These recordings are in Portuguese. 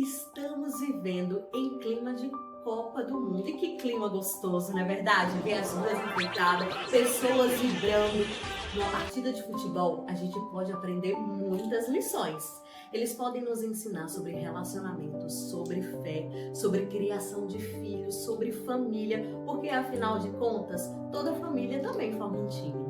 Estamos vivendo em clima de Copa do Mundo. E que clima gostoso, não é verdade? Ver as ruas enfeitadas, pessoas vibrando. Numa partida de futebol, a gente pode aprender muitas lições. Eles podem nos ensinar sobre relacionamentos, sobre fé, sobre criação de filhos, sobre família, porque afinal de contas, toda família também forma um time.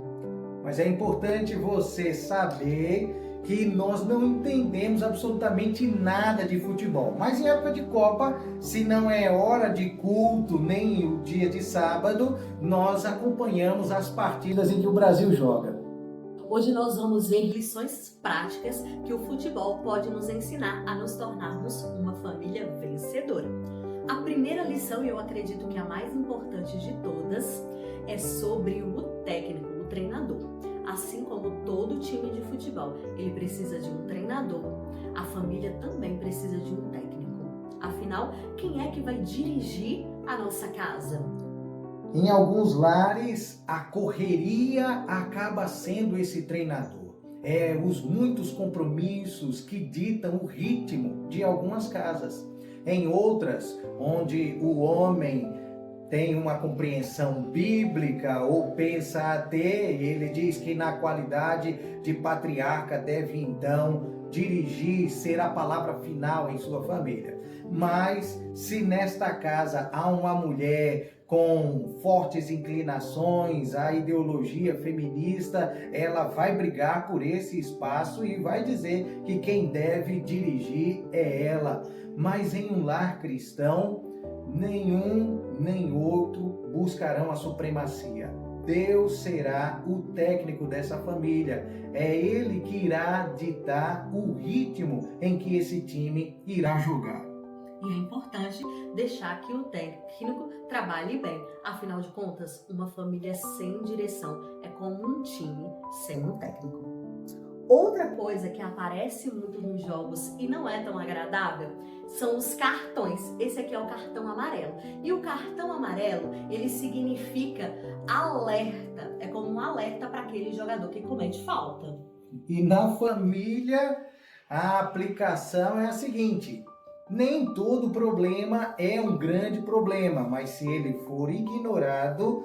Mas é importante você saber que nós não entendemos absolutamente nada de futebol. Mas em época de Copa, se não é hora de culto, nem o dia de sábado, nós acompanhamos as partidas em que o Brasil joga. Hoje nós vamos ver lições práticas que o futebol pode nos ensinar a nos tornarmos uma família vencedora. A primeira lição, e eu acredito que a mais importante de todas, é sobre o técnico, o treinador. Assim como todo time de futebol, ele precisa de um treinador, a família também precisa de um técnico. Afinal, quem é que vai dirigir a nossa casa? Em alguns lares, a correria acaba sendo esse treinador. Os muitos compromissos que ditam o ritmo de algumas casas. Em outras, onde o homem tem uma compreensão bíblica ou pensa a ter, ele diz que na qualidade de patriarca deve então dirigir, ser a palavra final em sua família. Mas se nesta casa há uma mulher com fortes inclinações à ideologia feminista, ela vai brigar por esse espaço e vai dizer que quem deve dirigir é ela. Mas em um lar cristão, nenhum nem outro buscarão a supremacia. Deus será o técnico dessa família. É Ele que irá ditar o ritmo em que esse time irá jogar. E é importante deixar que o técnico trabalhe bem. Afinal de contas, uma família sem direção é como um time sem um técnico. Outra coisa que aparece muito nos jogos e não é tão agradável são os cartões. Esse aqui é o cartão amarelo. E o cartão amarelo, ele significa alerta. É como um alerta para aquele jogador que comete falta. E na família, a aplicação é a seguinte: nem todo problema é um grande problema, mas se ele for ignorado,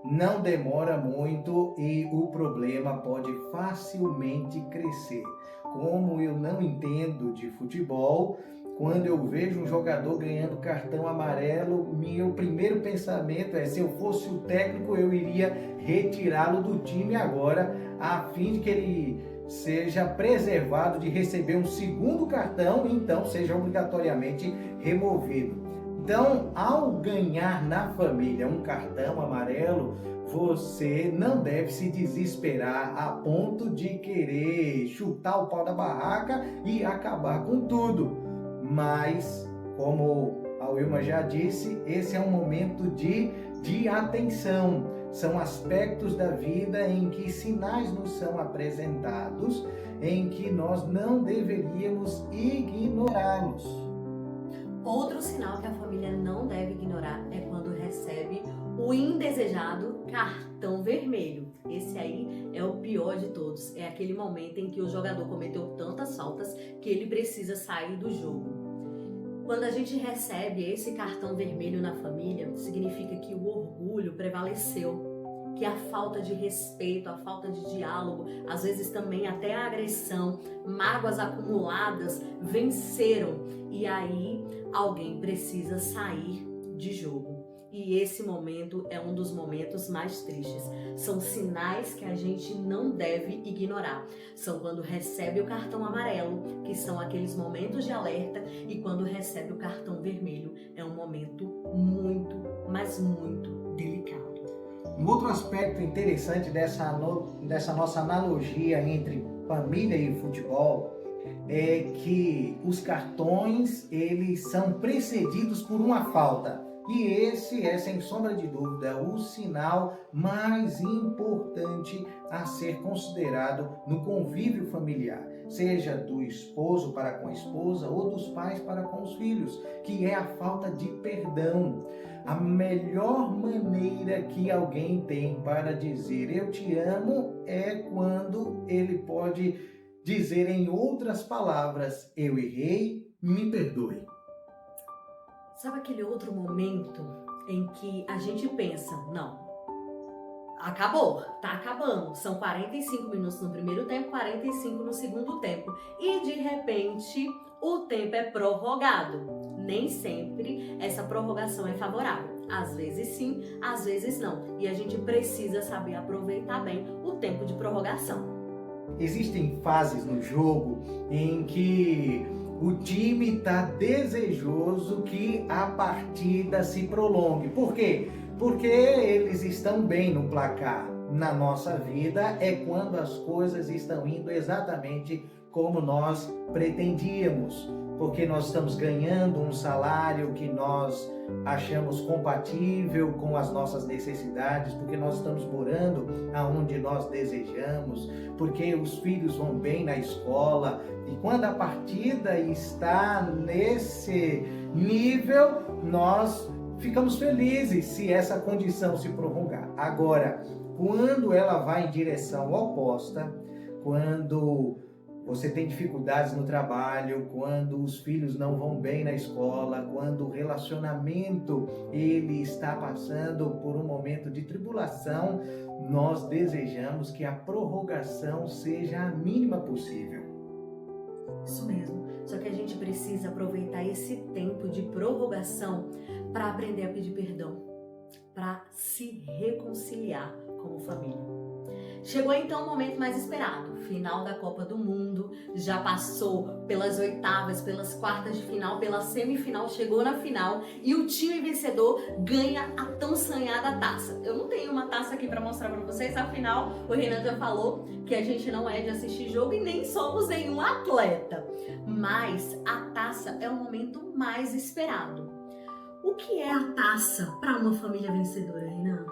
não demora muito e o problema pode facilmente crescer. Como eu não entendo de futebol, quando eu vejo um jogador ganhando cartão amarelo, meu primeiro pensamento é: se eu fosse o técnico, eu iria retirá-lo do time agora, a fim de que ele seja preservado de receber um segundo cartão e então seja obrigatoriamente removido. Então, ao ganhar na família um cartão amarelo, você não deve se desesperar a ponto de querer chutar o pau da barraca e acabar com tudo. Mas, como a Wilma já disse, esse é um momento de atenção. São aspectos da vida em que sinais nos são apresentados, em que nós não deveríamos ignorá-los. Outro sinal que a família não deve ignorar é quando recebe o indesejado cartão vermelho. Esse aí é o pior de todos. É aquele momento em que o jogador cometeu tantas faltas que ele precisa sair do jogo. Quando a gente recebe esse cartão vermelho na família, significa que o orgulho prevaleceu, que a falta de respeito, a falta de diálogo, às vezes também até a agressão, mágoas acumuladas venceram e aí alguém precisa sair de jogo. E esse momento é um dos momentos mais tristes. São sinais que a gente não deve ignorar. São quando recebe o cartão amarelo, que são aqueles momentos de alerta, e quando recebe o cartão vermelho, é um momento muito, mas muito delicado. Um outro aspecto interessante dessa nossa analogia entre família e futebol é que os cartões, eles são precedidos por uma falta. E esse é, sem sombra de dúvida, o sinal mais importante a ser considerado no convívio familiar, seja do esposo para com a esposa ou dos pais para com os filhos, que é a falta de perdão. A melhor maneira que alguém tem para dizer eu te amo é quando ele pode dizer em outras palavras: eu errei, me perdoe. Sabe aquele outro momento em que a gente pensa, não, acabou, tá acabando. São 45 minutos no primeiro tempo, 45 no segundo tempo. E de repente o tempo é prorrogado. Nem sempre essa prorrogação é favorável. Às vezes sim, às vezes não. E a gente precisa saber aproveitar bem o tempo de prorrogação. Existem fases no jogo em que o time está desejoso que a partida se prolongue. Por quê? Porque eles estão bem no placar. Na nossa vida é quando as coisas estão indo exatamente como nós pretendíamos. Porque nós estamos ganhando um salário que nós achamos compatível com as nossas necessidades, porque nós estamos morando aonde nós desejamos, porque os filhos vão bem na escola. E quando a partida está nesse nível, nós ficamos felizes se essa condição se prolongar. Agora, quando ela vai em direção oposta, quando você tem dificuldades no trabalho, quando os filhos não vão bem na escola, quando o relacionamento ele está passando por um momento de tribulação, nós desejamos que a prorrogação seja a mínima possível. Isso mesmo. Só que a gente precisa aproveitar esse tempo de prorrogação para aprender a pedir perdão, para se reconciliar como família. Chegou então o momento mais esperado, final da Copa do Mundo, já passou pelas oitavas, pelas quartas de final, pela semifinal, chegou na final e o time vencedor ganha a tão sonhada taça. Eu não tenho uma taça aqui para mostrar para vocês, afinal o Renan já falou que a gente não é de assistir jogo e nem somos nenhum atleta, mas a taça é o momento mais esperado. O que é a taça para uma família vencedora, Renan?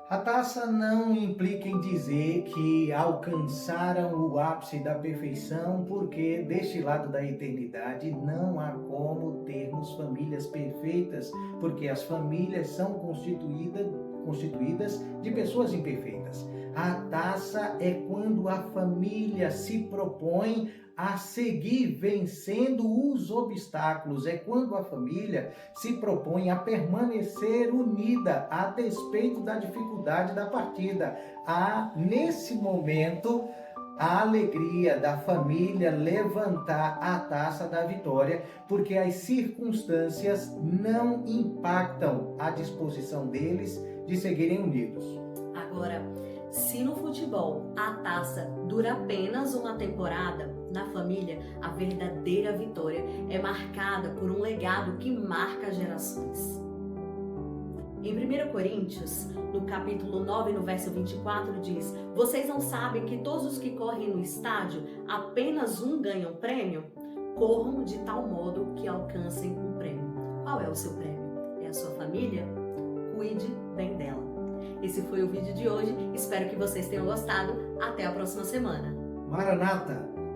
A taça não implica em dizer que alcançaram o ápice da perfeição, porque deste lado da eternidade não há como termos famílias perfeitas, porque as famílias são constituídas de pessoas imperfeitas. A taça é quando a família se propõe a seguir vencendo os obstáculos. É quando a família se propõe a permanecer unida a despeito da dificuldade da partida. Há, nesse momento, a alegria da família levantar a taça da vitória, porque as circunstâncias não impactam a disposição deles de seguirem unidos. Agora, se no futebol a taça dura apenas uma temporada, na família a verdadeira vitória é marcada por um legado que marca gerações. Em 1 Coríntios, no capítulo 9, no verso 24, diz: vocês não sabem que todos os que correm no estádio, apenas um ganha um prêmio? Corram de tal modo que alcancem o prêmio. Qual é o seu prêmio? É a sua família? Cuide bem dela. Esse foi o vídeo de hoje, espero que vocês tenham gostado. Até a próxima semana. Maranata!